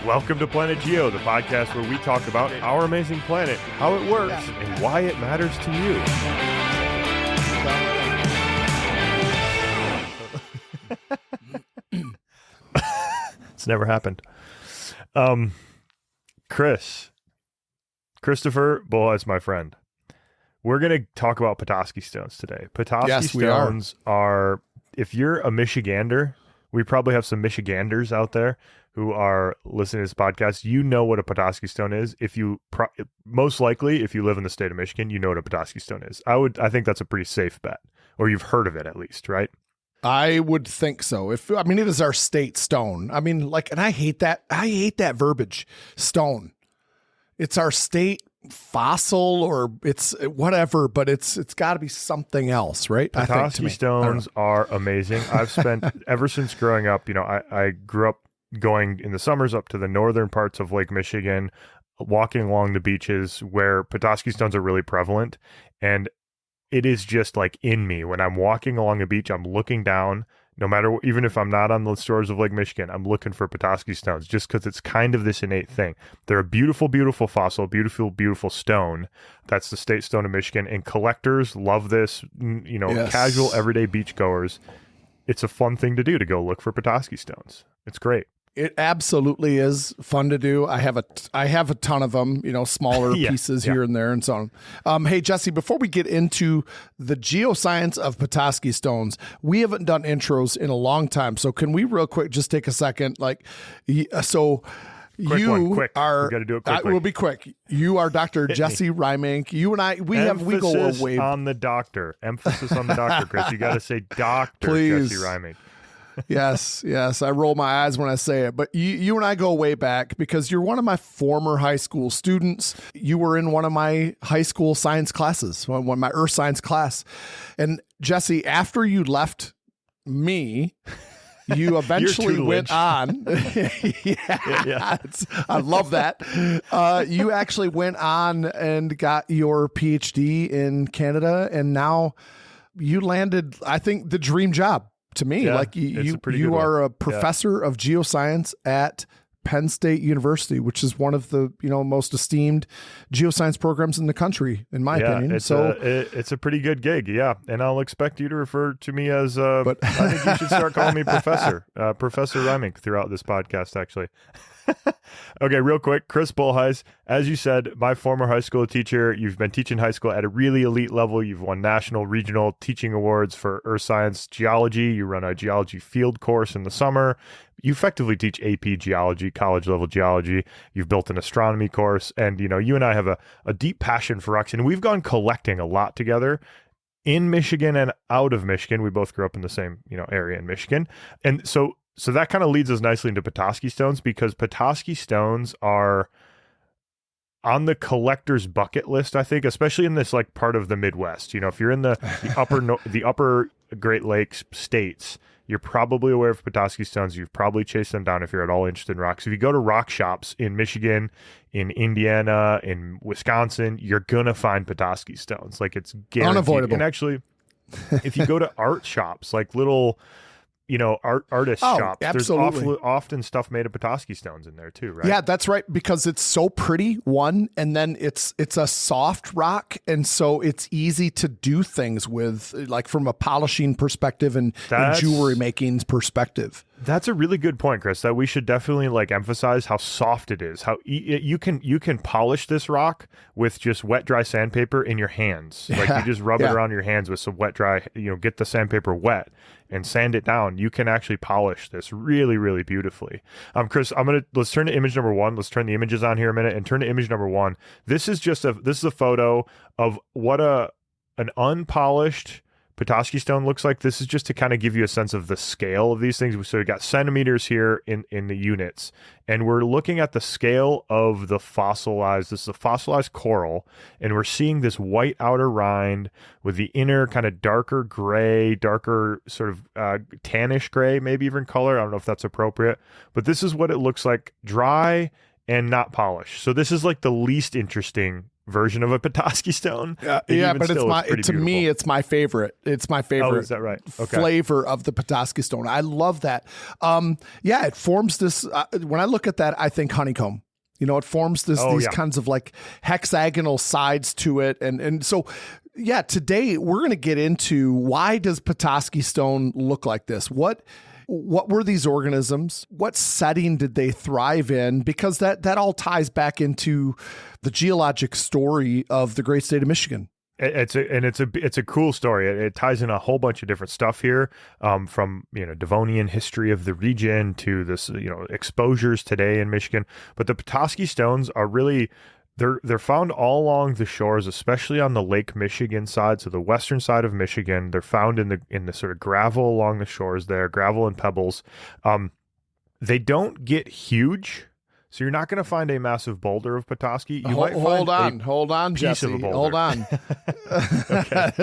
Welcome to Planet Geo, the podcast where we talk about our amazing planet, how it works, and why it matters to you. It's never happened. Christopher Bull is my friend. We're going to talk about Petoskey Stones today. Petoskey Stones are, if you're a Michigander, we probably have some Michiganders out there who are listening to this podcast. You know what a Petoskey Stone is. If you most likely, if you live in the state of Michigan, you know what a Petoskey Stone is. I think that's a pretty safe bet, or you've heard of it at least, right? I would think so. It is our state stone. And I hate that. I hate that verbiage, stone. It's our state fossil, or it's whatever, but it's got to be something else, right? Petoskey Stones are amazing. I've spent ever since growing up. I grew up going in the summers up to the northern parts of Lake Michigan, walking along the beaches where Petoskey Stones are really prevalent, and it is just like in me. When I'm walking along a beach, I'm looking down, no matter, even if I'm not on the shores of Lake Michigan, I'm looking for Petoskey Stones just because it's kind of this innate thing. They're a beautiful, beautiful fossil, beautiful, beautiful stone. That's the state stone of Michigan, and collectors love this, yes. Casual, everyday beachgoers. It's a fun thing to do, to go look for Petoskey Stones. It's great. It absolutely is fun to do. I have a ton of them, smaller pieces here and there and so on. Hey, Jesse, before we get into the geoscience of Petoskey Stones, we haven't done intros in a long time. So can we real quick just take a second? Quick. We got to do it quickly. We'll be quick. You are Dr. Jesse Rymink. You and I, we go away. On the doctor. Emphasis on the doctor, Chris. You got to say Dr. Please. Jesse Rymink. Yes. I roll my eyes when I say it, but you and I go way back because you're one of my former high school students. You were in one of my high school science classes, one of my earth science class. And Jesse, after you left me, you eventually went on. I love that. You actually went on and got your PhD in Canada, and now you landed, I think, the dream job. To me, you are a professor of geoscience at Penn State University, which is one of the most esteemed geoscience programs in the country, in my opinion. It's a pretty good gig, and I'll expect you to refer to me as. But I think you should start calling me Professor Rymink throughout this podcast, actually. Okay, real quick, Chris Bullheis, as you said, my former high school teacher. You've been teaching high school at a really elite level. You've won national, regional teaching awards for earth science geology. You run a geology field course in the summer. You effectively teach AP geology, college level geology. You've built an astronomy course, and you and I have a deep passion for rocks, and we've gone collecting a lot together in Michigan and out of Michigan. We both grew up in the same area in Michigan, and so that kind of leads us nicely into Petoskey Stones, because Petoskey Stones are on the collector's bucket list, I think, especially in this part of the Midwest. If you're in the upper Great Lakes states, you're probably aware of Petoskey Stones. You've probably chased them down if you're at all interested in rocks. If you go to rock shops in Michigan, in Indiana, in Wisconsin, you're going to find Petoskey Stones. It's guaranteed. Unavoidable. And actually, if you go to art shops, little artist shops. Absolutely. There's often stuff made of Petoskey Stones in there too, right? Yeah, that's right, because it's so pretty, one, and then it's a soft rock, and so it's easy to do things with, from a polishing perspective and jewelry making perspective. That's a really good point, Chris, that we should definitely emphasize how soft it is, how you can polish this rock with just wet, dry sandpaper in your hands. You just rub it around your hands with some wet, dry, get the sandpaper wet and sand it down. You can actually polish this really, really beautifully. Chris, let's turn to image number one. Let's turn the images on here a minute and turn to image number one. This is a photo of what an unpolished Petoskey Stone looks like. This is just to kind of give you a sense of the scale of these things. So we got centimeters here in the units, and we're looking at the scale of the fossilized. This is a fossilized coral, and we're seeing this white outer rind with the inner kind of darker gray, darker sort of tannish gray, maybe even color. I don't know if that's appropriate, but this is what it looks like dry and not polished. So this is the least interesting version of a Petoskey stone. But it's to me, it's my favorite. It's my favorite. Oh, is that right? Okay. Flavor of the Petoskey stone. I love that. It forms this. When I look at that, I think honeycomb. It forms these kinds of like hexagonal sides to it, and so. Yeah, today we're going to get into why does Petoskey stone look like this? What were these organisms? What setting did they thrive in? Because that all ties back into the geologic story of the great state of Michigan. It's a cool story. It ties in a whole bunch of different stuff here, from Devonian history of the region to this exposures today in Michigan. But the Petoskey stones are really they're found all along the shores, especially on the Lake Michigan side, so the western side of Michigan. They're found in the sort of gravel along the shores there, gravel and pebbles. They don't get huge. So you're not going to find a massive boulder of Petoskey. You might find hold on, Jesse. Hold on.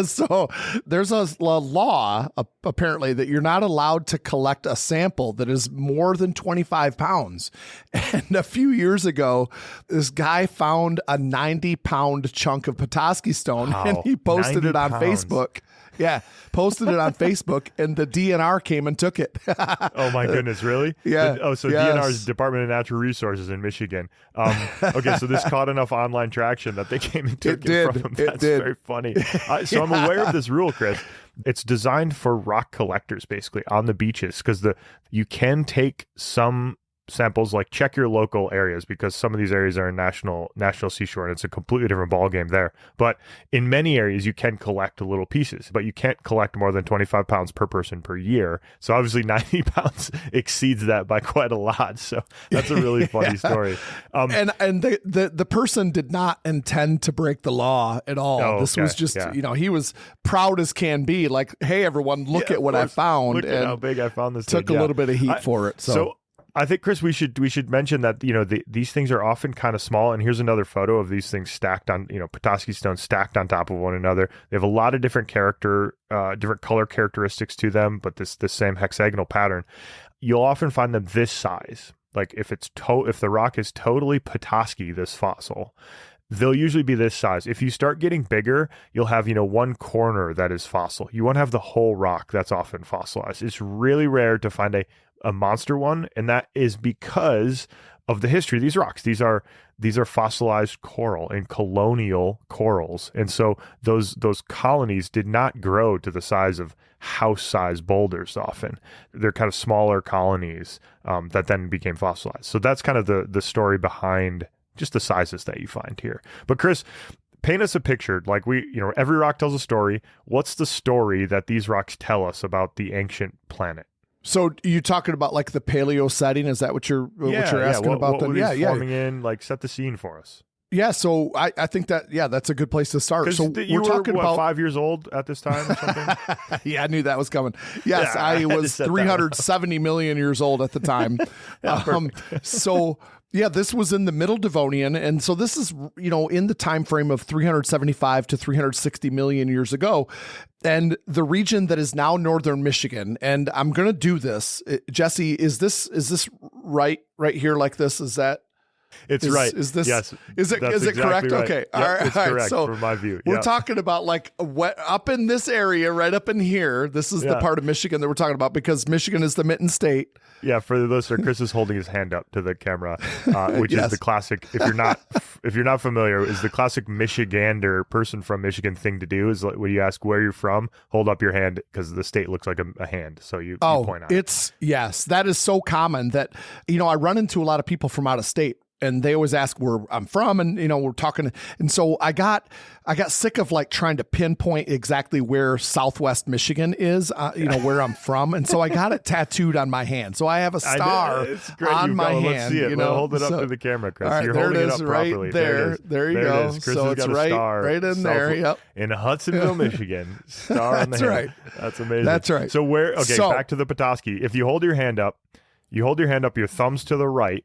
So there's a law apparently that you're not allowed to collect a sample that is more than 25 pounds. And a few years ago, this guy found a 90-pound chunk of Petoskey stone, and he posted it on Facebook. Yeah, posted it on Facebook, and the DNR came and took it. Oh my goodness, really? Yeah. DNR is Department of Natural Resources in Michigan. Okay, so this caught enough online traction that they came and took it from them. That's very funny. So I'm aware of this rule, Chris. It's designed for rock collectors, basically, on the beaches, because you can take some samples, like check your local areas, because some of these areas are in national seashore, and it's a completely different ball game there. But in many areas, you can collect little pieces, but you can't collect more than 25 pounds per person per year. So obviously 90 pounds exceeds that by quite a lot. So that's a really funny story. And the person did not intend to break the law at all. This was just, he was proud as can be, like, hey, everyone, look at what I found. Look at how big I found this took thing. a little bit of heat for it. So I think, Chris, we should mention that these things are often kind of small. And here's another photo of these things stacked on, Petoskey stones stacked on top of one another. They have a lot of different different color characteristics to them, but this same hexagonal pattern. You'll often find them this size. Like if the rock is totally Petoskey, this fossil, they'll usually be this size. If you start getting bigger, you'll have, one corner that is fossil. You won't have the whole rock that's often fossilized. It's really rare to find a monster one, and that is because of the history of these rocks. These are fossilized coral and colonial corals, and so those colonies did not grow to the size of house-sized boulders. Often they're kind of smaller colonies that then became fossilized. So that's kind of the story behind just the sizes that you find here. But Chris, paint us a picture. Like every rock tells a story. What's the story that these rocks tell us about the ancient planet? So you talking about like the paleo setting? Is that what you're asking about? What forming in, like, set the scene for us. Yeah, so I think that's a good place to start. So we're talking about 5 years old at this time or something. Yeah, I knew that was coming. Yes, I was 370 million years old at the time. So yeah, this was in the Middle Devonian, and so this is in the time frame of 375 to 360 million years ago. And the region that is now northern Michigan, and I'm going to do this. Jesse, is this right here like this? Is that? It's right. Is this? Yes. Is it correct? Right. Okay. Yep, all right. It's correct so from my view. We're talking about like up in this area, right up in here. This is the part of Michigan that we're talking about because Michigan is the mitten state. Yeah. For the listener, Chris is holding his hand up to the camera, which is the classic. If you're not familiar, is the classic Michigander person from Michigan thing to do is when you ask where you're from, hold up your hand because the state looks like a hand. So you point out. Yes, that is so common that I run into a lot of people from out of state. And they always ask where I'm from, and we're talking. And so I got sick of like trying to pinpoint exactly where Southwest Michigan is, where I'm from. And so I got it tattooed on my hand. So I have a star on my hand. Let's see it. Hold it up to the camera, Chris. Right, you're holding it up properly. Right there you go. So it's right in there. Yep. In Hudsonville, Michigan. Star on the hand. Right. That's amazing. That's right. So back to the Petoskey. If you hold your hand up, your thumbs to the right.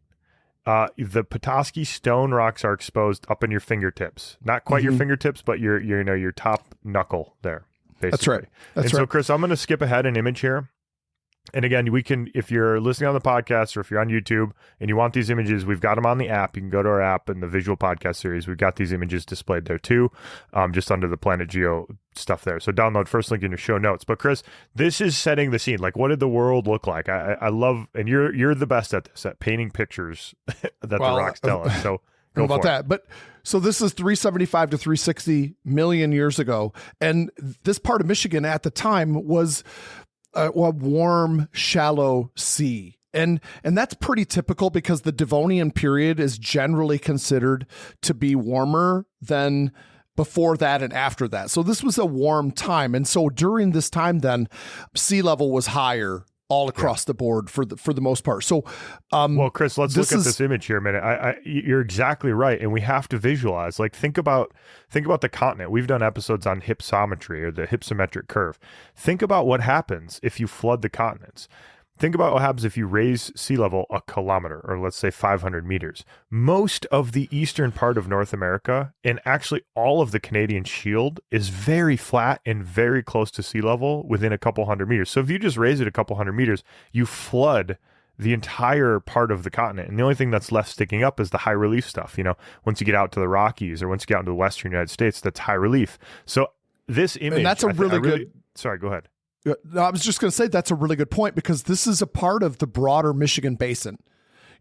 The Petoskey stone rocks are exposed up in your fingertips. Not quite your fingertips, but your top knuckle there, basically. That's right. So, Chris, I'm going to skip ahead an image here. And again, we can, if you're listening on the podcast or if you're on YouTube and you want these images, we've got them on the app. You can go to our app in the visual podcast series. We've got these images displayed there too, just under the Planet Geo stuff there. So download, first link in your show notes. But Chris, this is setting the scene. Like, what did the world look like? I love, and you're the best at this, at painting pictures that the rocks tell us. So go about for that. it. But so this is 375 to 360 million years ago. And this part of Michigan at the time was a warm, shallow sea. And that's pretty typical because the Devonian period is generally considered to be warmer than before that and after that. So this was a warm time. And so during this time then, sea level was higher all across the board for the most part. So, well, Chris, let's look at this image here a minute. You're exactly right, and we have to visualize. Like, think about the continent. We've done episodes on hypsometry or the hypsometric curve. Think about what happens if you flood the continents. Think about what happens if you raise sea level a kilometer, or let's say 500 meters. Most of the eastern part of North America, and actually all of the Canadian Shield, is very flat and very close to sea level within a couple hundred meters. So if you just raise it a couple hundred meters, you flood the entire part of the continent. And the only thing that's left sticking up is the high relief stuff. You know, once you get out to the Rockies or once you get out into the Western United States, that's high relief. So this image, and that's a really good. Sorry, go ahead. No, I was just going to say that's a really good point because this is a part of the broader Michigan Basin.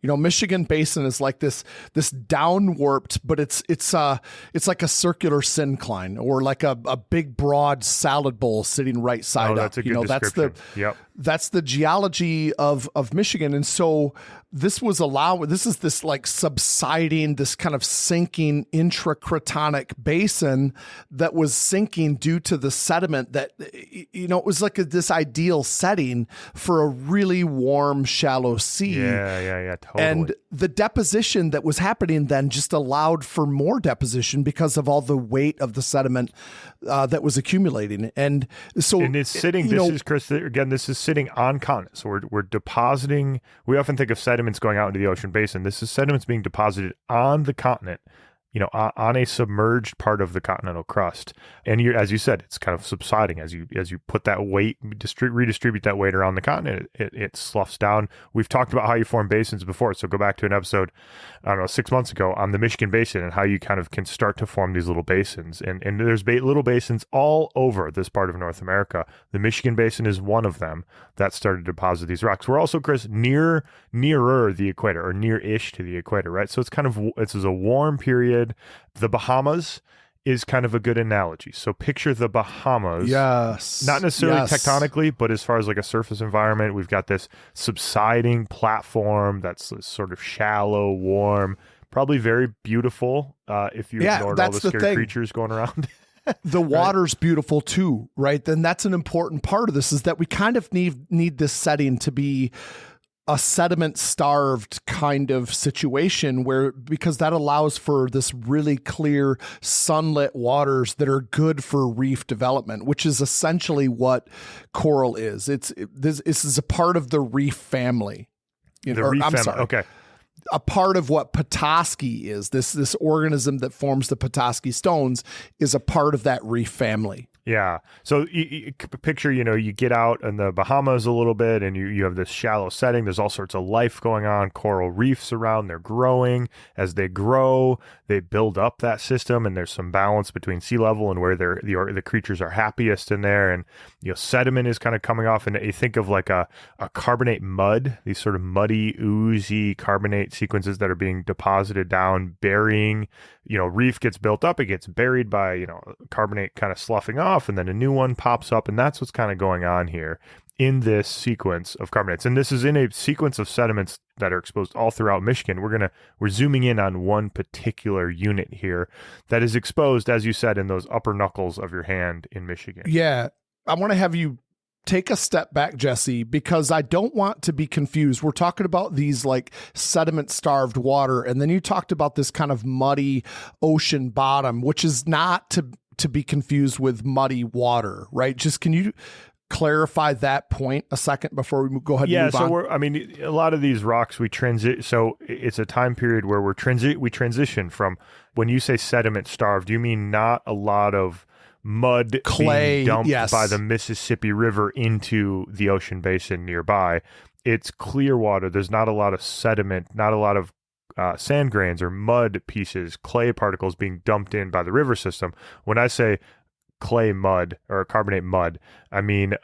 You know, Michigan Basin is like this downwarped, but it's like a circular syncline or like a big broad salad bowl sitting right side up. That's a good description. That's the geology of Michigan. And so this is this like subsiding, this kind of sinking intracratonic basin that was sinking due to the sediment that, you know, it was like this ideal setting for a really warm, shallow sea. Yeah, totally. And the deposition that was happening then just allowed for more deposition because of all the weight of the sediment that was accumulating. And so, and it's sitting, this is sitting on continents. So we're depositing, we often think of sediments going out into the ocean basin. This is sediments being deposited on the continent, you know, on a submerged part of the continental crust. And as you said, it's kind of subsiding as you put that weight, redistribute that weight around the continent, it sloughs down. We've talked about how you form basins before. So go back to an episode, I don't know, 6 months ago on the Michigan Basin and how you kind of can start to form these little basins. And there's little basins all over this part of North America. The Michigan Basin is one of them that started to deposit these rocks. We're also, Chris, nearer the equator or near-ish to the equator, right? So it's a warm period. The Bahamas is kind of a good analogy. So picture the Bahamas. Yes. Not necessarily tectonically, but as far as like a surface environment, we've got this subsiding platform that's sort of shallow, warm, probably very beautiful if you ignored all the scary creatures going around. The water's beautiful too, right? Then that's an important part of this is that we kind of need this setting to be a sediment starved kind of situation because that allows for this really clear sunlit waters that are good for reef development, which is essentially what coral is. This is a part of the reef family. Okay. A part of what Petoskey is. This organism that forms the Petoskey Stones is a part of that reef family. Yeah. So you picture, you get out in the Bahamas a little bit and you have this shallow setting. There's all sorts of life going on, coral reefs around. They're growing. As they grow, they build up that system, and there's some balance between sea level and where the creatures are happiest in there. And, sediment is kind of coming off. And you think of like a carbonate mud, these sort of muddy, oozy carbonate sequences that are being deposited down, burying. Reef gets built up, it gets buried by, carbonate kind of sloughing off, and then a new one pops up. And that's what's kind of going on here in this sequence of carbonates. And this is in a sequence of sediments that are exposed all throughout Michigan. We're zooming in on one particular unit here that is exposed, as you said, in those upper knuckles of your hand in Michigan. Yeah. I want to have you take a step back, Jesse, because I don't want to be confused. We're talking about these like sediment starved water. And then you talked about this kind of muddy ocean bottom, which is not to be confused with muddy water, right? Just can you clarify that point a second before we go ahead and move on? A lot of these rocks so it's a time period where we transition from, when you say sediment starved, you mean not a lot of mud clay, being dumped yes, by the Mississippi River into the ocean basin nearby. It's clear water. There's not a lot of sediment, not a lot of sand grains or mud pieces, clay particles being dumped in by the river system. When I say clay mud or carbonate mud, I mean,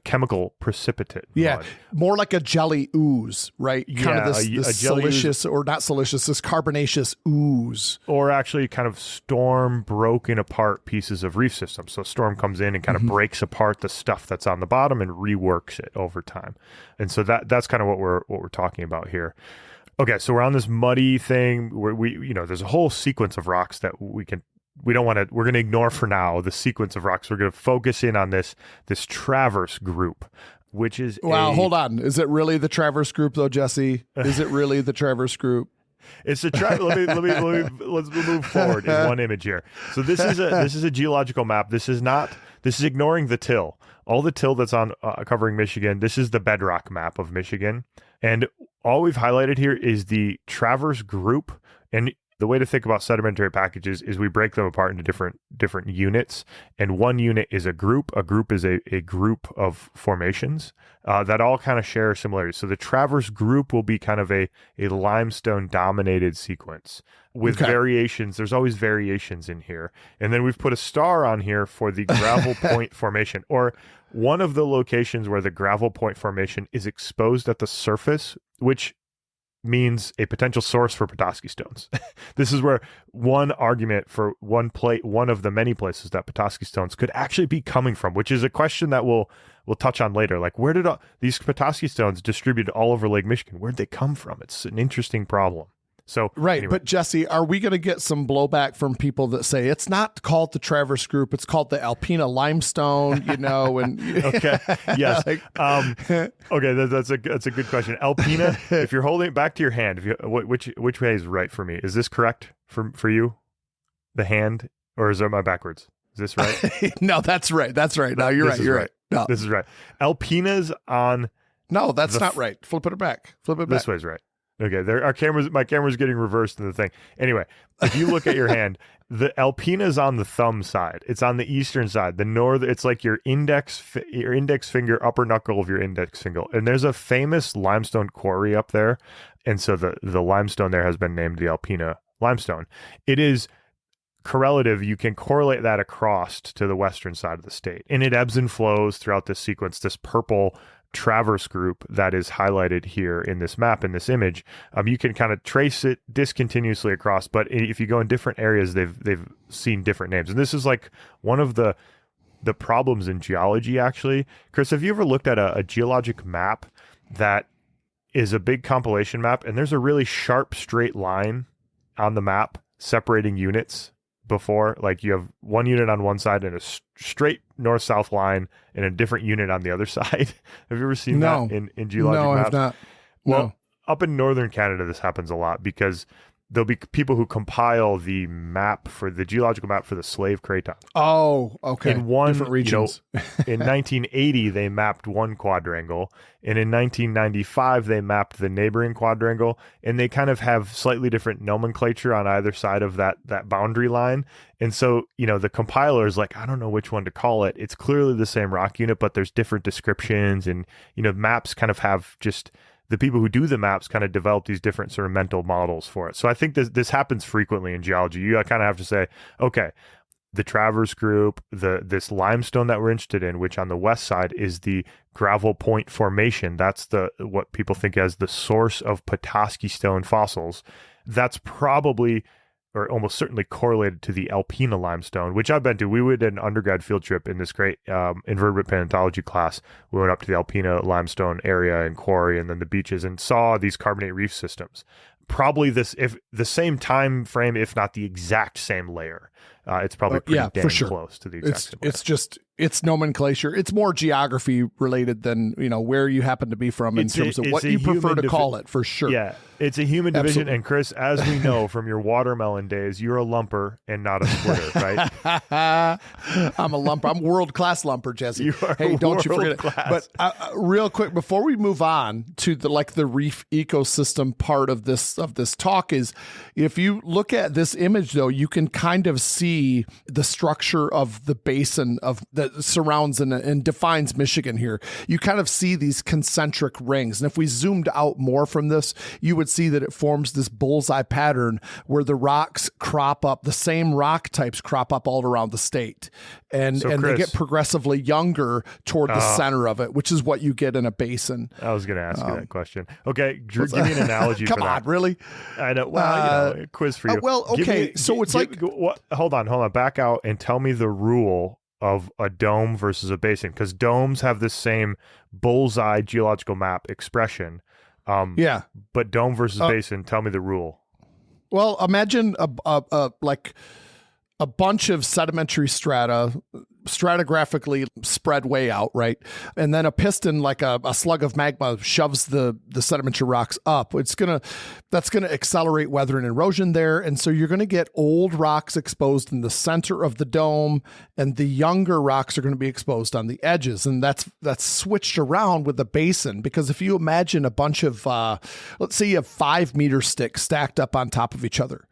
chemical precipitate mud. More like a jelly ooze, right? Kind of this a silicious, or not silicious, this carbonaceous ooze. Or actually kind of storm broken apart pieces of reef systems. So storm comes in and kind of breaks apart the stuff that's on the bottom and reworks it over time. And so that's kind of what we're talking about here. Okay, so we're on this muddy thing where there's a whole sequence of rocks that we're going to ignore for now the sequence of rocks. We're going to focus in on this traverse group, which is hold on. Is it really the traverse group though, Jesse? Is it really the traverse group? It's let's move forward in one image here. So this is a geological map. This is ignoring the till. All the till that's on covering Michigan. This is the bedrock map of Michigan. And all we've highlighted here is the traverse group. And the way to think about sedimentary packages is we break them apart into different units. And one unit is a group. A group is a group of formations that all kind of share similarities. So the traverse group will be kind of a limestone dominated sequence with variations. There's always variations in here. And then we've put a star on here for the gravel point formation, or one of the locations where the gravel point formation is exposed at the surface, which means a potential source for Petoskey stones. This is where one argument for one of the many places that Petoskey stones could actually be coming from, which is a question that we'll touch on later. Like, where did these Petoskey stones distributed all over Lake Michigan? Where'd they come from? It's an interesting problem. So anyway. But Jesse, are we going to get some blowback from people that say it's not called the Traverse Group, it's called the Alpina Limestone, And okay, yes, okay, that's a good question. Alpina, if you're holding it back to your hand, which way is right for me? Is this correct for you, the hand, or is it backwards? Is this right? No, that's right. That's right. No, you're right. You're right. No, this is right. Alpina's on. No, that's not right. Flip it back. This way's right. Okay, my camera's getting reversed in the thing. Anyway, if you look at your hand, the Alpina's on the thumb side. It's on the eastern side. The north, it's like your index finger, upper knuckle of your index finger. And there's a famous limestone quarry up there. And so the limestone there has been named the Alpina limestone. It is correlative. You can correlate that across to the western side of the state. And it ebbs and flows throughout this sequence, this purple traverse group that is highlighted here in this map, in this image. You can kind of trace it discontinuously across, but if you go in different areas, they've seen different names. And this is like one of the problems in geology, actually. Chris, have you ever looked at a geologic map that is a big compilation map, and there's a really sharp straight line on the map separating units before? Like, you have one unit on one side and a straight north-south line and a different unit on the other side. Have you ever seen that in geologic maps? No, I've not. Well, up in northern Canada, this happens a lot because there'll be people who compile the geological map for the Slave Craton. Oh, okay. In different regions. In 1980, they mapped one quadrangle, and in 1995, they mapped the neighboring quadrangle, and they kind of have slightly different nomenclature on either side of that boundary line. And so, the compiler is like, I don't know which one to call it. It's clearly the same rock unit, but there's different descriptions, and, maps kind of have just... The people who do the maps kind of develop these different sort of mental models for it. So I think this happens frequently in geology. You kind of have to say, okay, the Traverse Group, this limestone that we're interested in, which on the west side is the Gravel Point Formation. That's what people think as the source of Petoskey stone fossils. That's probably, or almost certainly, correlated to the Alpina limestone, which I've been to. We did an undergrad field trip in this great invertebrate paleontology class. We went up to the Alpina limestone area and quarry and then the beaches and saw these carbonate reef systems. Probably if the same time frame, if not the exact same layer. It's probably pretty dang close to the exact same layer. It's nomenclature. It's more geography related than, where you happen to be from in terms of what you prefer to call it, for sure. Yeah, it's a human division. And Chris, as we know from your watermelon days, you're a lumper and not a splitter, right? I'm a lumper. I'm world-class lumper, Jesse. You are don't you forget it. But real quick, before we move on to the reef ecosystem part of this this talk is, if you look at this image, though, you can kind of see the structure of the basin that surrounds and defines Michigan here. You kind of see these concentric rings. And if we zoomed out more from this, you would see that it forms this bullseye pattern where the rocks crop up, the same rock types crop up all around the state. And Chris, they get progressively younger toward the center of it, which is what you get in a basin. I was going to ask you that question. Okay, Drew, give me an analogy for that. Come on, really? I know. Well, a quiz for you. Hold on. Back out and tell me the rule of a dome versus a basin, because domes have this same bullseye geological map expression. But dome versus basin, tell me the rule. Well, imagine a bunch of sedimentary strata, stratigraphically spread way out, right? And then a piston, like a slug of magma, shoves the sedimentary rocks up. That's gonna accelerate weather and erosion there, and so you're gonna get old rocks exposed in the center of the dome, and the younger rocks are gonna be exposed on the edges. And that's switched around with the basin, because if you imagine a bunch of, let's say you have 5-meter sticks stacked up on top of each other.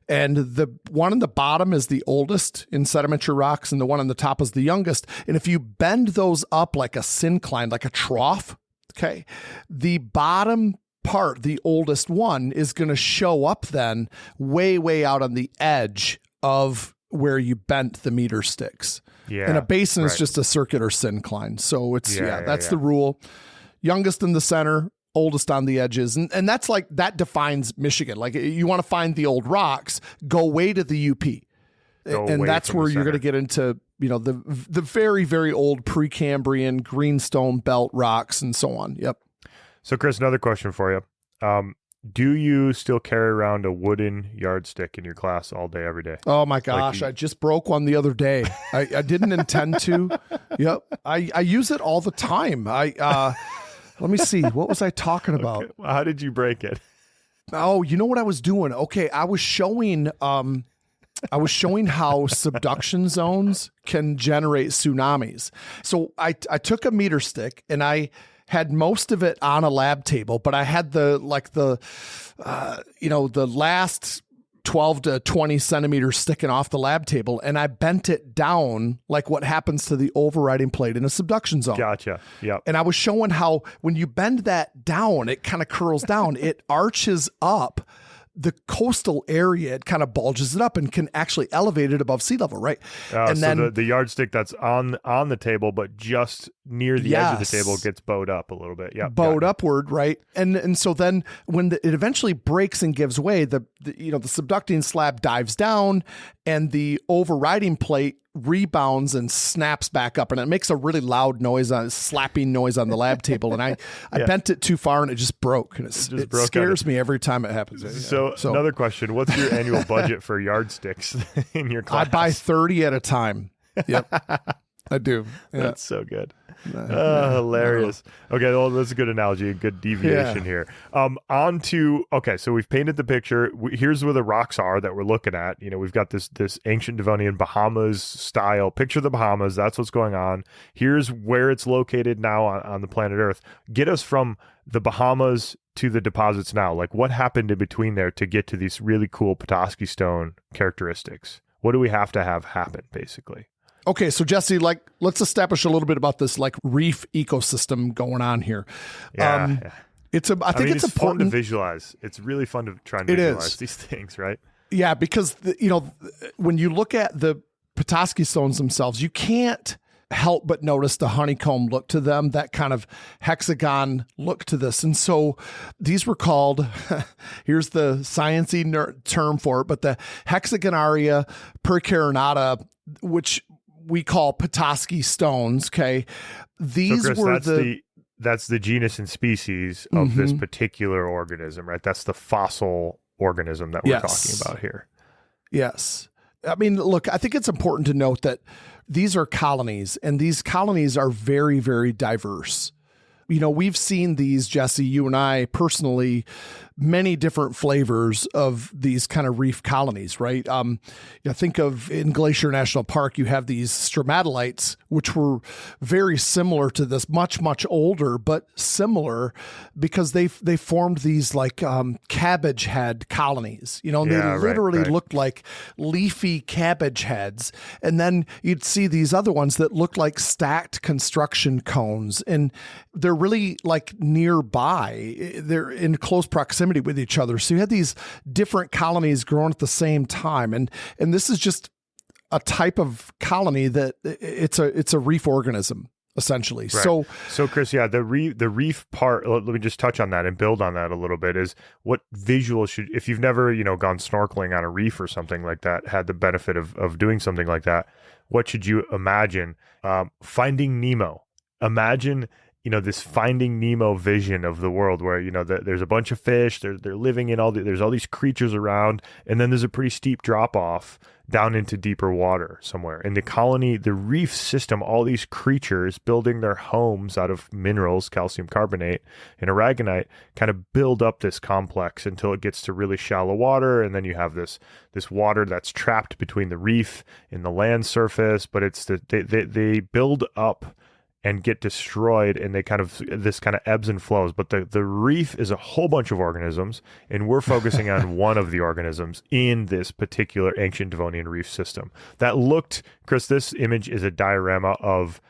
And the one on the bottom is the oldest in sedimentary rocks, and the one on the top is the youngest. And if you bend those up like a syncline, like a trough, okay, the bottom part, the oldest one, is going to show up then way, way out on the edge of where you bent the meter sticks. Yeah. And a basin is just a circular syncline. So it's, that's the rule. Youngest in the center, oldest on the edges. And that's like, that defines Michigan. Like, you want to find the old rocks, go way to the UP. And that's where you're going to get into, the very, very old Precambrian greenstone belt rocks and so on. Yep. So Chris, another question for you. Do you still carry around a wooden yardstick in your class all day, every day? Oh my gosh. I just broke one the other day. I didn't intend to. Yep. I use it all the time. Let me see. What was I talking about? Okay. Well, how did you break it? Oh, you know what I was doing? Okay, I was showing how subduction zones can generate tsunamis. So I took a meter stick and I had most of it on a lab table, but I had the last 12 to 20 centimeters sticking off the lab table, and I bent it down like what happens to the overriding plate in a subduction zone. Gotcha. Yep. And I was showing how when you bend that down, it kind of curls down. It arches up the coastal area. It kind of bulges it up and can actually elevate it above sea level, right? And so then the yardstick that's on the table, but just near the edge of the table, gets bowed up a little bit. Yeah, bowed upward, right? And so then when it eventually breaks and gives way, the subducting slab dives down, and the overriding plate rebounds and snaps back up, and it makes a really loud noise, slapping noise on the lab table. And I bent it too far and it just broke. And it scares me every time it happens. So another question, what's your annual budget for yardsticks in your class? I buy 30 at a time. Yep. I do. Yeah. That's so good. Hilarious. Okay, well, that's a good analogy, a good deviation here. So we've painted the picture. Here's where the rocks are that we're looking at. We've got this ancient Devonian Bahamas style. Picture the Bahamas. That's what's going on. Here's where it's located now on the planet Earth. Get us from the Bahamas to the deposits now. Like, what happened in between there to get to these really cool Petoskey stone characteristics? What do we have to have happen, basically? Okay, so Jesse, let's establish a little bit about this reef ecosystem going on here. I think it's important fun to visualize. It's really fun to try and visualize these things, right? Yeah, because when you look at the Petoskey stones themselves, you can't help but notice the honeycomb look to them, that kind of hexagon look to this. And so these were called, here's the sciencey term for it, but the Hexagonaria percarinata, which we call Petoskey stones. Okay. These so Chris, that's the genus and species of this particular organism, right? That's the fossil organism that we're talking about here. Yes. I mean, look, I think it's important to note that these are colonies, and these colonies are very, very diverse. we've seen these, Jesse, you and I personally, many different flavors of these kind of reef colonies, right? Think of in Glacier National Park, you have these stromatolites, which were very similar to this, much, much older, but similar because they formed these like cabbage head colonies, and they literally looked like leafy cabbage heads. And then you'd see these other ones that look like stacked construction cones, and they're really like nearby. They're in close proximity with each other. So you had these different colonies growing at the same time. And this is just a type of colony that it's a reef organism, essentially. Right. So Chris, the reef part, let me just touch on that and build on that a little bit, is what visual if you've never, gone snorkeling on a reef or something like that, had the benefit of doing something like that, what should you imagine? Finding Nemo. Imagine this Finding Nemo vision of the world where, there's a bunch of fish, they're living in there's all these creatures around, and then there's a pretty steep drop off down into deeper water somewhere. In the colony, the reef system, all these creatures building their homes out of minerals, calcium carbonate and aragonite, kind of build up this complex until it gets to really shallow water. And then you have this water that's trapped between the reef and the land surface, but they build up and get destroyed, and this kind of ebbs and flows. But the reef is a whole bunch of organisms, and we're focusing on one of the organisms in this particular ancient Devonian reef system. Chris, this image is a diorama of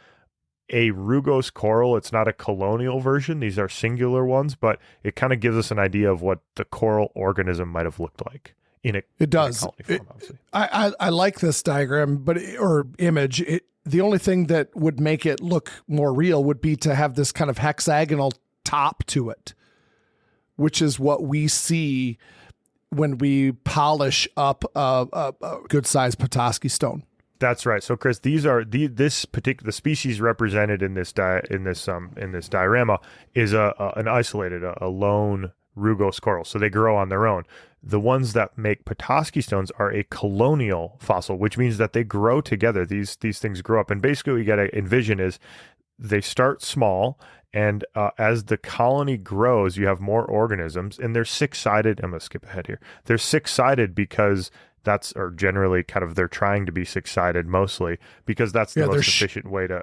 a rugose coral. It's not a colonial version. These are singular ones, but it kind of gives us an idea of what the coral organism might have looked like. It does. I like this diagram, or image. The only thing that would make it look more real would be to have this kind of hexagonal top to it, which is what we see when we polish up a good sized Petoskey stone. That's right. So, Chris, these are the species represented in this diorama is an isolated, a lone rugose coral. So they grow on their own. The ones that make Petoskey stones are a colonial fossil, which means that they grow together. These things grow up. And basically what you got to envision is they start small, and as the colony grows, you have more organisms, and they're six-sided. I'm going to skip ahead here. They're six-sided because generally kind of they're trying to be six-sided mostly because that's the most efficient way to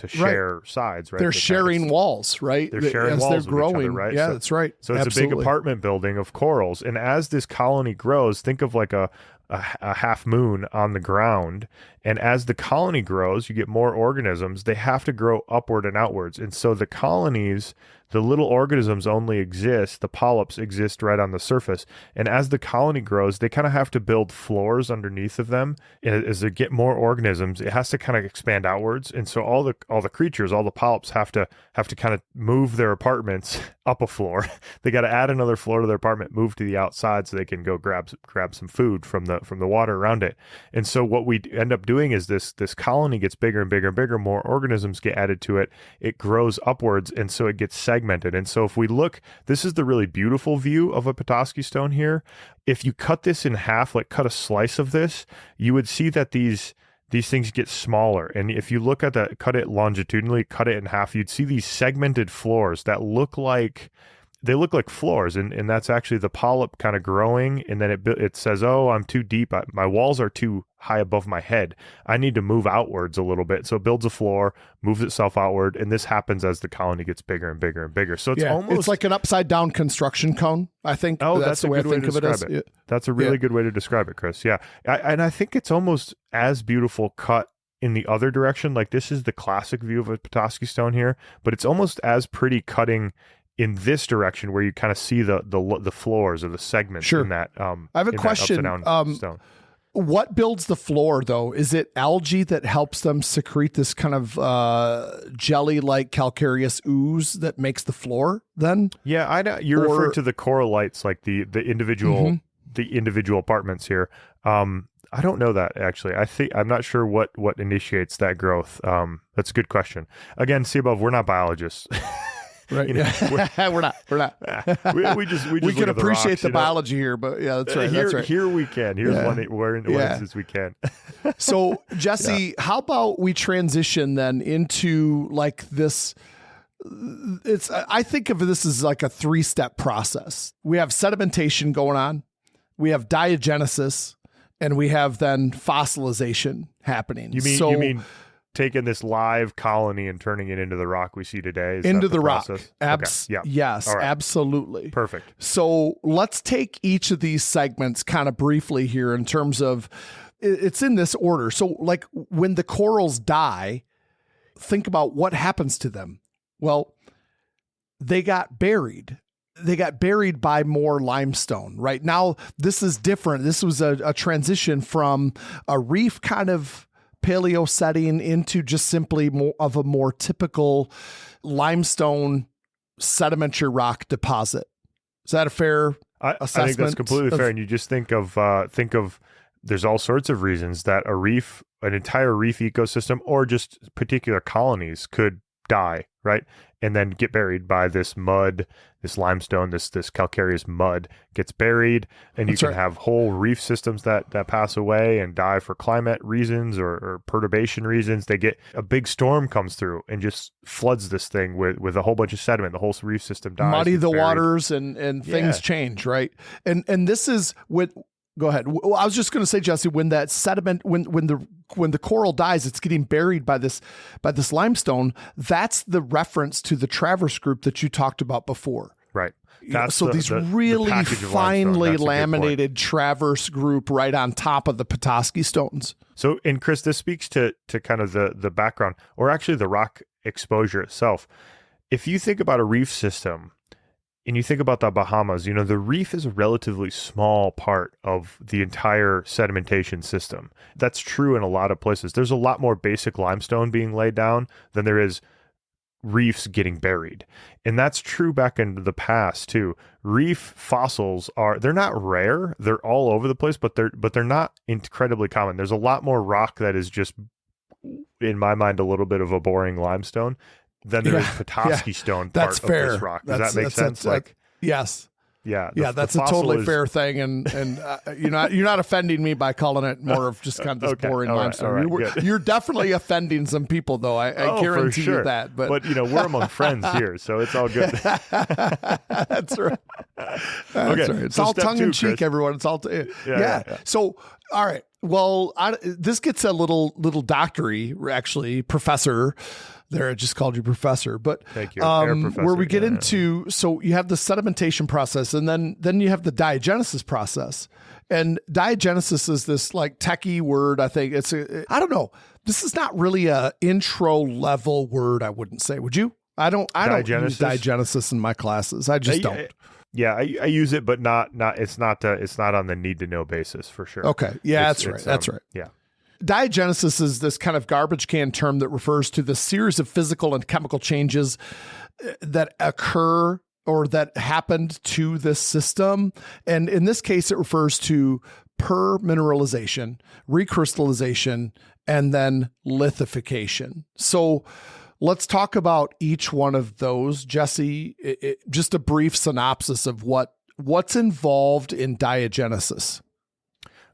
share sides, right? They're sharing walls, right? They're sharing walls as they're growing, with each other, right? Yeah, that's right. So it's a big apartment building of corals. And as this colony grows, think of like a half moon on the ground. And as the colony grows, you get more organisms. They have to grow upward and outwards. And so the colonies, the little organisms only exist, the polyps exist right on the surface. And as the colony grows, they kind of have to build floors underneath of them. And as they get more organisms, it has to kind of expand outwards. And so all the creatures, all the polyps have to kind of move their apartments up a floor. They got to add another floor to their apartment, move to the outside so they can go grab some food from the water around it. And so what we end up doing is this colony gets bigger and bigger and bigger, more organisms get added to it, it grows upwards, and so it gets segmented. And so if we look, this is the really beautiful view of a Petoskey stone here. If you cut this in half, like cut a slice of this, you would see that these things get smaller. And if you look at that, cut it longitudinally, cut it in half, you'd see these segmented floors that look like floors, and that's actually the polyp kind of growing, and then it says, oh, I'm too deep, my walls are too high above my head, I need to move outwards a little bit. So it builds a floor, moves itself outward, and this happens as the colony gets bigger and bigger and bigger. So it's like an upside down construction cone, I think. Oh, that's the way I think of it as. Yeah. That's a really good way to describe it, Chris. Yeah. And I think it's almost as beautiful cut in the other direction. Like, this is the classic view of a Petoskey stone here, but it's almost as pretty cutting in this direction where you kind of see the floors or the segments in that. I have a question. Stone. What builds the floor, though? Is it algae that helps them secrete this kind of jelly-like calcareous ooze that makes the floor? Then, yeah, you're referring to the corallites, like the individual the individual apartments here. I don't know that, actually. I'm not sure what initiates that growth. That's a good question. Again, see above, we're not biologists. Right. We're not. We just we can appreciate the biology here, but yeah, that's right. Here we can. Here's one instance we can. So, Jesse, how about we transition then into like this I think of this as like a 3-step process. We have sedimentation going on, we have diagenesis, and we have then fossilization happening. You mean taking this live colony and turning it into the rock we see today? Into the rock. Okay. Yeah. Yes, right. Absolutely. Perfect. So let's take each of these segments kind of briefly here in terms of, it's in this order. So like when the corals die, think about what happens to them. Well, they got buried. They got buried by more limestone. Right now, this is different. This was a transition from a reef kind of paleo setting into just simply more of a more typical limestone sedimentary rock deposit. Is that a fair assessment? I think that's completely fair. And you just think of there's all sorts of reasons that an entire reef ecosystem or just particular colonies could die, right? And then get buried by this mud, this limestone, this calcareous mud gets buried, and you can have whole reef systems that pass away and die for climate reasons or perturbation reasons. They get a big storm comes through and just floods this thing with a whole bunch of sediment. The whole reef system dies. Muddy the waters and things change, right? And this is what. Go ahead. Well, I was just going to say, Jesse, when that sediment, when the coral dies, it's getting buried by this limestone. That's the reference to the Traverse group that you talked about before. Right. These really finely laminated Traverse group right on top of the Petoskey Stones. So, and Chris, this speaks to kind of the background, or actually the rock exposure itself. If you think about a reef system, and you think about the Bahamas, the reef is a relatively small part of the entire sedimentation system. That's true in a lot of places. There's a lot more basic limestone being laid down than there is reefs getting buried. And that's true back in the past too. Reef fossils they're not rare. They're all over the place, but they're not incredibly common. There's a lot more rock that is just, in my mind, a little bit of a boring limestone. Then there is Petoskey Stone part of this rock. Does that make sense? Yes. Yeah. That's a totally fair thing. And you're not offending me by calling it more of just kind of this boring limestone. You're definitely offending some people, though. I guarantee you that. But we're among friends here, so it's all good. That's right. That's right. It's all tongue in cheek, Chris. Everyone. It's all yeah. So, all right. Well, this gets a little doctory, actually, professor. There, I just called you professor, but thank you. Professor, where we get into, so you have the sedimentation process, and then you have the diagenesis process. And diagenesis is this like techie word. I think I don't know. This is not really a intro level word. I wouldn't say. Would you? I don't use diagenesis in my classes. I just don't. Yeah, I use it, but not. It's not on the need to know basis for sure. Okay. Yeah, that's right. That's right. Yeah. Diagenesis is this kind of garbage can term that refers to the series of physical and chemical changes that occur or that happened to this system. And in this case, it refers to permineralization, recrystallization, and then lithification. So let's talk about each one of those, Jesse. Just a brief synopsis of what's involved in diagenesis.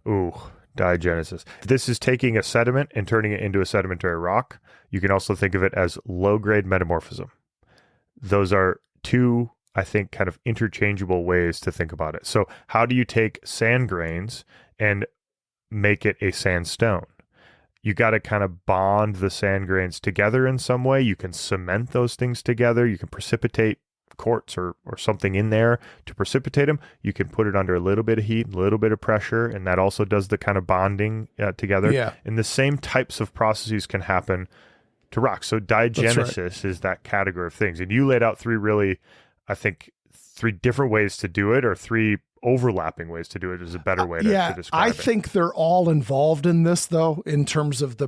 Ooh. Diagenesis. This is taking a sediment and turning it into a sedimentary rock. You can also think of it as low-grade metamorphism. Those are two, I think, kind of interchangeable ways to think about it. So how do you take sand grains and make it a sandstone? You got to kind of bond the sand grains together in some way. You can cement those things together. You can precipitate quartz or something in there to precipitate them. You can put it under a little bit of heat, a little bit of pressure, and that also does the kind of bonding together. Yeah. And the same types of processes can happen to rocks. So diagenesis is that category of things. And you laid out three different ways to do it, or three overlapping ways to do it is a better way to describe it. I think they're all involved in this, though, in terms of the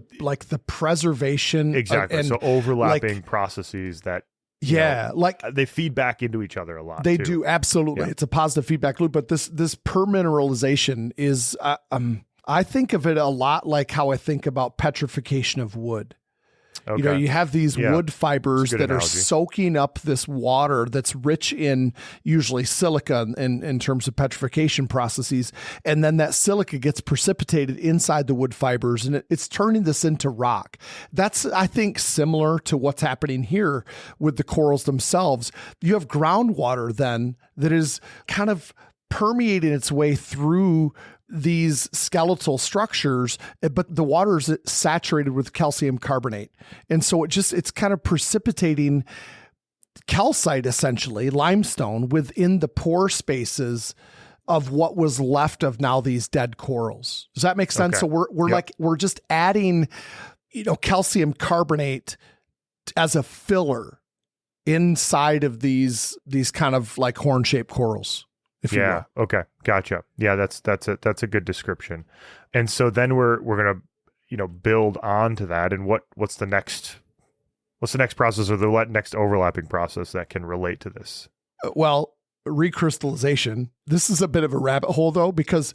preservation. Exactly. So overlapping processes that they feed back into each other a lot. They do, absolutely. Yeah. It's a positive feedback loop. But this permineralization is, I think of it a lot like how I think about petrification of wood. Okay. You have these wood fibers that are soaking up this water that's rich in usually silica in terms of petrification processes. And then that silica gets precipitated inside the wood fibers and it's turning this into rock. That's, I think, similar to what's happening here with the corals themselves. You have groundwater then that is kind of permeating its way through these skeletal structures, but the water is saturated with calcium carbonate. And so it's kind of precipitating calcite, essentially, limestone within the pore spaces of what was left of now these dead corals. Does that make sense? Okay. So we're just adding, calcium carbonate as a filler inside of these kind of like horn-shaped corals. Yeah. Okay. Gotcha. Yeah. That's a good description. And so then we're going to, build on to that. And what's the next process or the next overlapping process that can relate to this? Well, recrystallization. This is a bit of a rabbit hole though, because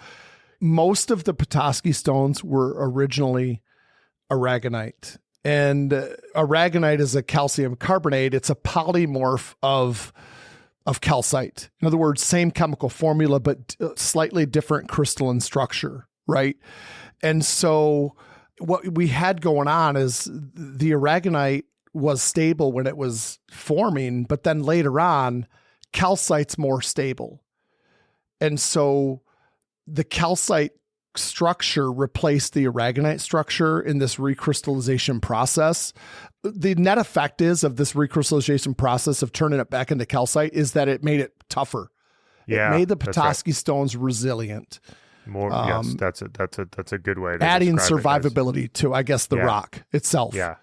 most of the Petoskey stones were originally aragonite, and aragonite is a calcium carbonate. It's a polymorph of calcite. In other words, same chemical formula, but slightly different crystalline structure, right? And so what we had going on is the aragonite was stable when it was forming, but then later on, calcite's more stable. And so the calcite structure replaced the aragonite structure in this recrystallization process. The net effect of this recrystallization process of turning it back into calcite is that it made it tougher. Yeah, it made the Petoskey stones resilient. More, yes, that's a good way to adding survivability to, I guess, the rock itself. Yeah.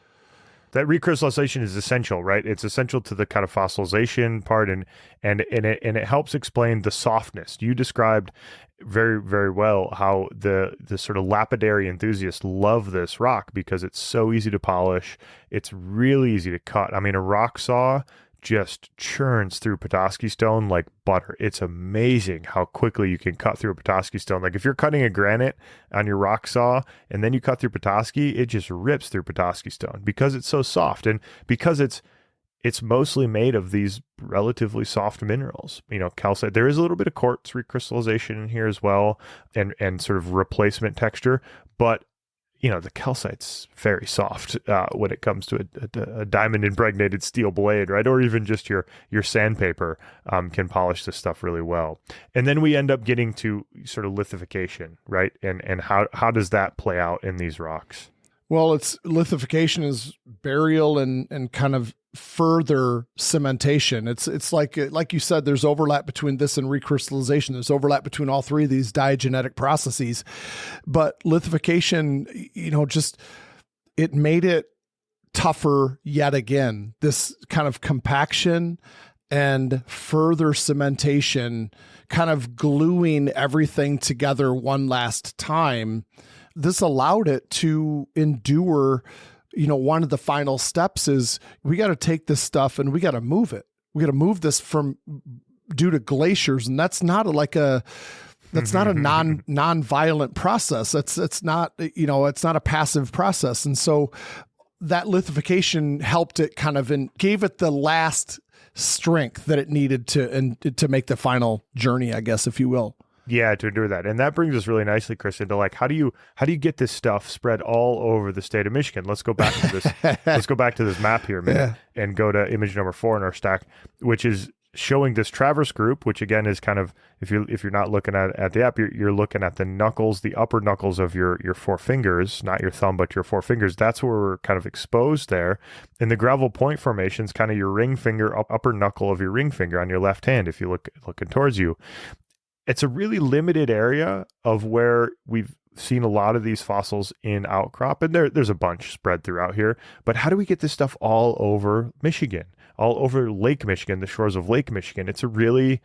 That recrystallization is essential, right? It's essential to the kind of fossilization part, and it helps explain the softness. You described very, very well how the sort of lapidary enthusiasts love this rock because it's so easy to polish. It's really easy to cut. I mean, a rock saw just churns through Petoskey stone like butter. It's amazing how quickly you can cut through a Petoskey stone. Like if you're cutting a granite on your rock saw and then you cut through Petoskey, it just rips through Petoskey stone because it's so soft and because it's mostly made of these relatively soft minerals. Calcite. There is a little bit of quartz recrystallization in here as well, and sort of replacement texture, but the calcite's very soft when it comes to a diamond impregnated steel blade, right? Or even just your sandpaper can polish this stuff really well. And then we end up getting to sort of lithification, right? And how does that play out in these rocks? Well, it's lithification is burial and kind of further cementation. It's like you said, there's overlap between this and recrystallization. There's overlap between all three of these diagenetic processes, but lithification, it made it tougher yet again. This kind of compaction and further cementation, kind of gluing everything together one last time. This allowed it to endure. One of the final steps is we got to take this stuff and we got to move it. We got to move this due to glaciers. And that's not a non-violent process. It's not a passive process. And so that lithification helped it kind of and gave it the last strength that it needed to make the final journey, I guess, if you will. Yeah, to endure that. And that brings us really nicely, Chris, into like how do you get this stuff spread all over the state of Michigan? Let's go back to this. Let's go back to this map here a minute and go to image number 4 in our stack, which is showing this traverse group, which again is kind of, if you're not looking at the app, you're looking at the knuckles, the upper knuckles of your 4 fingers, not your thumb, but your 4 fingers. That's where we're kind of exposed there. And the gravel point formation is kind of your ring finger, upper knuckle of your ring finger on your left hand, if you looking towards you. It's a really limited area of where we've seen a lot of these fossils in outcrop, and there's a bunch spread throughout here. But how do we get this stuff all over Michigan, all over Lake Michigan, the shores of Lake Michigan? It's a really,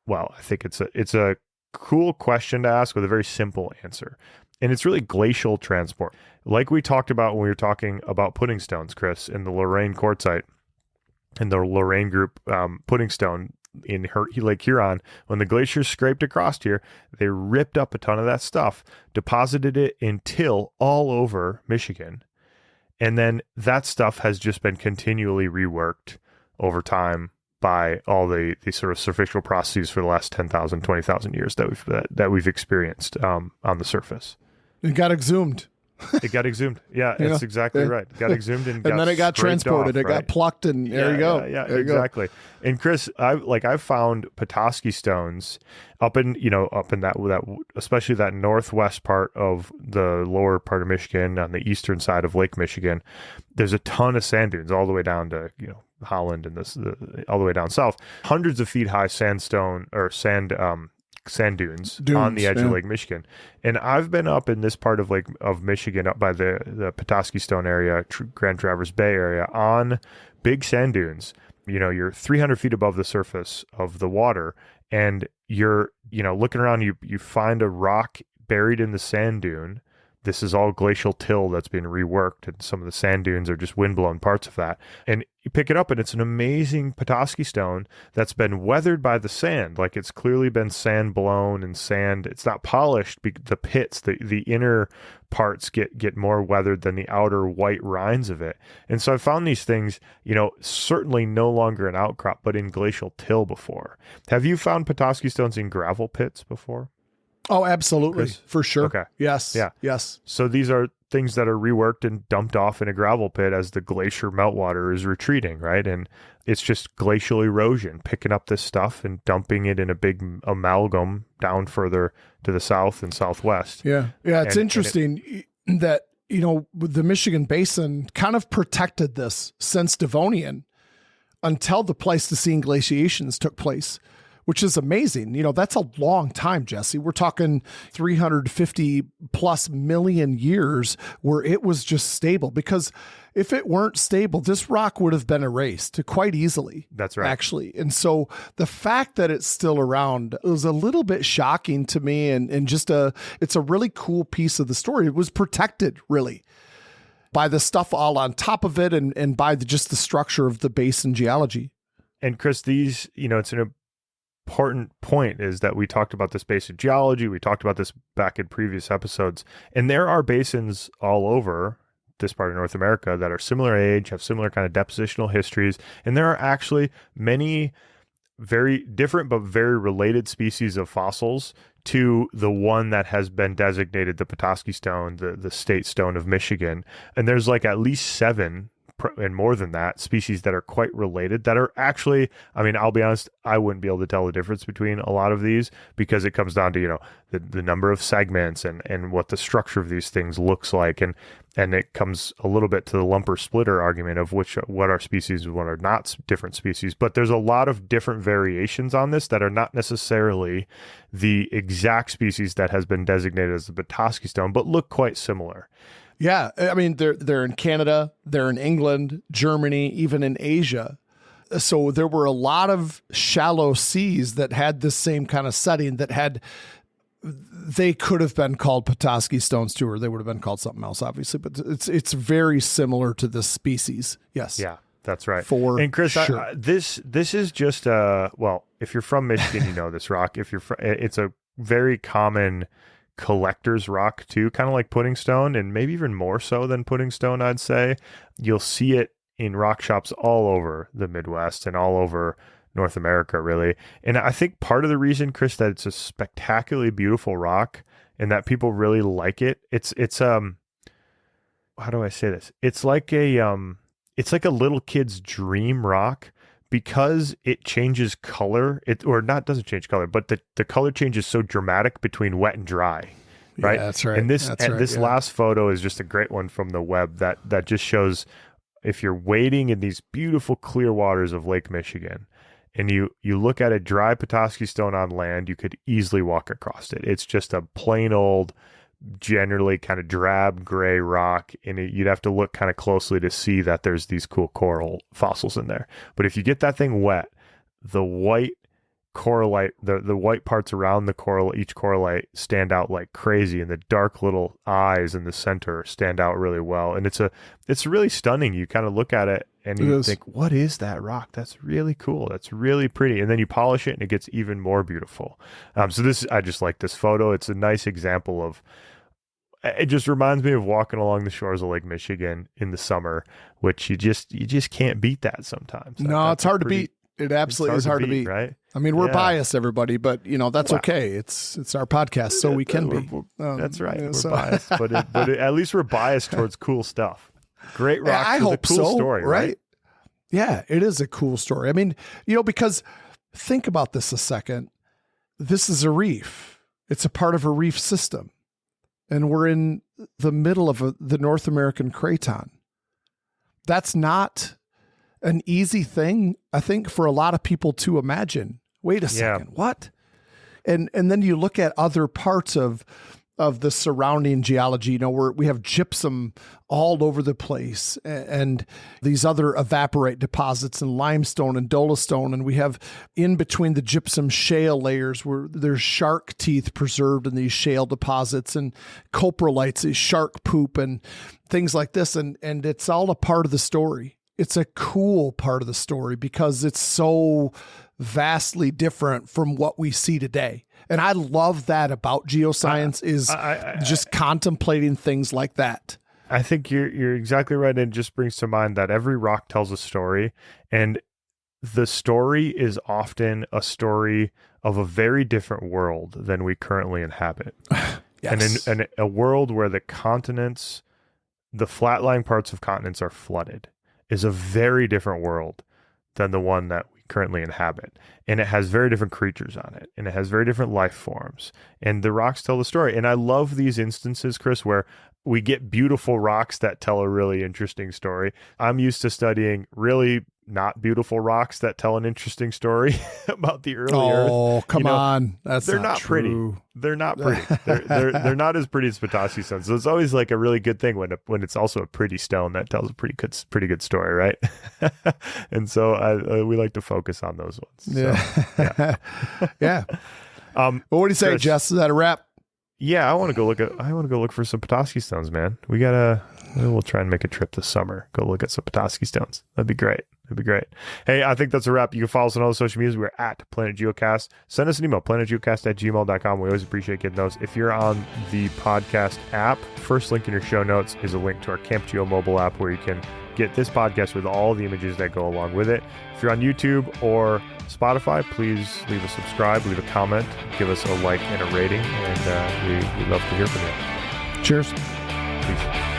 I think it's a cool question to ask with a very simple answer. And it's really glacial transport. Like we talked about when we were talking about pudding stones, Chris, in the Lorraine quartzite, and the Lorraine group pudding stone in Lake Huron, when the glaciers scraped across here, they ripped up a ton of that stuff, deposited it in till all over Michigan. And then that stuff has just been continually reworked over time by all the sort of superficial processes for the last 10,000, 20,000 years that we've experienced on the surface. It got exhumed. It got exhumed. Yeah, it's exactly right. It got exhumed and then it got transported. Off, it got plucked, and there you go. Yeah, there exactly. And Chris, I've found Petoskey stones up in that especially that northwest part of the lower part of Michigan on the eastern side of Lake Michigan. There's a ton of sand dunes all the way down to Holland and all the way down south. Hundreds of feet high sandstone or sand dunes on the edge of Lake Michigan. And I've been up in this part of Michigan, up by the Petoskey Stone area, Grand Traverse Bay area, on big sand dunes. You're 300 feet above the surface of the water, and you're looking around, you find a rock buried in the sand dune. This is all glacial till that's been reworked, and some of the sand dunes are just windblown parts of that. And you pick it up, and it's an amazing Petoskey stone that's been weathered by the sand. Like, it's clearly been sand blown and sand. It's not polished. The pits, the inner parts get more weathered than the outer white rinds of it. And so I found these things, certainly no longer an outcrop, but in glacial till before. Have you found Petoskey stones in gravel pits before? Oh, absolutely. Chris? For sure. Okay. Yes. Yeah. Yes. So these are things that are reworked and dumped off in a gravel pit as the glacier meltwater is retreating, right? And it's just glacial erosion, picking up this stuff and dumping it in a big amalgam down further to the south and southwest. Yeah. Yeah. It's interesting that, the Michigan Basin kind of protected this since Devonian until the Pleistocene glaciations took place, which is amazing. That's a long time, Jesse. We're talking 350 plus million years where it was just stable, because if it weren't stable, this rock would have been erased quite easily. That's right. Actually. And so the fact that it's still around was a little bit shocking to me, and it's a really cool piece of the story. It was protected really by the stuff all on top of it and by just the structure of the basin geology. And Chris, these, it's an important point is that we talked about this basin geology. We talked about this back in previous episodes, and there are basins all over this part of North America that are similar age, have similar kind of depositional histories, and there are actually many very different but very related species of fossils to the one that has been designated the Petoskey stone, the state stone of Michigan. And there's at least 7 and more than that species that are quite related, that are actually, I'll be honest, I wouldn't be able to tell the difference between a lot of these, because it comes down to, the number of segments and what the structure of these things looks like. And it comes a little bit to the lumper splitter argument of what are species and what are not different species. But there's a lot of different variations on this that are not necessarily the exact species that has been designated as the Petoskey stone, but look quite similar. Yeah, they're in Canada, they're in England, Germany, even in Asia. So there were a lot of shallow seas that had this same kind of setting they could have been called Petoskey stones too, or they would have been called something else, obviously. But it's very similar to this species. Yes. Yeah, that's right. And Chris, sure. This is just if you're from Michigan, you know this rock. It's a very common collector's rock too, kind of like pudding stone, and maybe even more so than pudding stone, I'd say. You'll see it in rock shops all over the Midwest and all over North America, really. And I think part of the reason, Chris, that it's a spectacularly beautiful rock and that people really like it, it's how do I say this? It's like a little kid's dream rock, because it changes color, doesn't change color, but the color change is so dramatic between wet and dry, right? Yeah, that's right. And this last photo is just a great one from the web that just shows, if you're wading in these beautiful clear waters of Lake Michigan, and you look at a dry Petoskey stone on land, you could easily walk across it. It's just a plain old, generally kind of drab gray rock, and you'd have to look kind of closely to see that there's these cool coral fossils in there. But if you get that thing wet, the white corallite, the white parts around the coral, each corallite, stand out like crazy, and the dark little eyes in the center stand out really well. And it's really stunning. You kind of look at it and you think, what is that rock? That's really cool. That's really pretty. And then you polish it and it gets even more beautiful. I just like this photo. It's a nice example of it just reminds me of walking along the shores of Lake Michigan in the summer, which you just can't beat that sometimes. No, it's hard to beat. It absolutely is hard to beat, right? I mean, we're biased, everybody, but that's okay. It's our podcast, so we can be. That's right. We're biased, but at least we're biased towards cool stuff. Great rocks. I hope a cool story, right? Yeah, it is a cool story. I mean, because think about this a second. This is a reef. It's a part of a reef system, and we're in the middle of the North American craton. That's not an easy thing, I think, for a lot of people to imagine. Wait a second, what? And then you look at other parts of the surrounding geology, where we have gypsum all over the place and these other evaporite deposits and limestone and dolostone. And we have in between the gypsum shale layers where there's shark teeth preserved in these shale deposits and coprolites, is shark poop and things like this. And it's all a part of the story. It's a cool part of the story because it's so vastly different from what we see today. And I love that about geoscience is just contemplating things like that. I think you're exactly right. And it just brings to mind that every rock tells a story, and the story is often a story of a very different world than we currently inhabit. Yes. And in a world where the continents, the flat-lying parts of continents are flooded, is a very different world than the one that we currently inhabit. And it has very different creatures on it, and it has very different life forms. And the rocks tell the story. And I love these instances, Chris, where we get beautiful rocks that tell a really interesting story. I'm used to studying really not beautiful rocks that tell an interesting story about the early Earth. Oh, come on. They're not true. pretty. They're not pretty. They're not as pretty as Petoskey Stones. So it's always like a really good thing when it's also a pretty stone that tells a pretty good story, right? And so we like to focus on those ones. Yeah. So, yeah. Well, what do you say, Chris, Jess? Is that a wrap? Yeah, I want to go look for some Petoskey Stones, man. We'll try and make a trip this summer. Go look at some Petoskey Stones. That'd be great. Hey, I think that's a wrap. You can follow us on all the social medias. We're at Planet Geocast. Send us an email, planetgeocast@gmail.com. We always appreciate getting those. If you're on the podcast app, first link in your show notes is a link to our CampGeo mobile app where you can get this podcast with all the images that go along with it. If you're on YouTube or Spotify, please leave a subscribe, leave a comment, give us a like and a rating, and we'd love to hear from you. Cheers. Peace.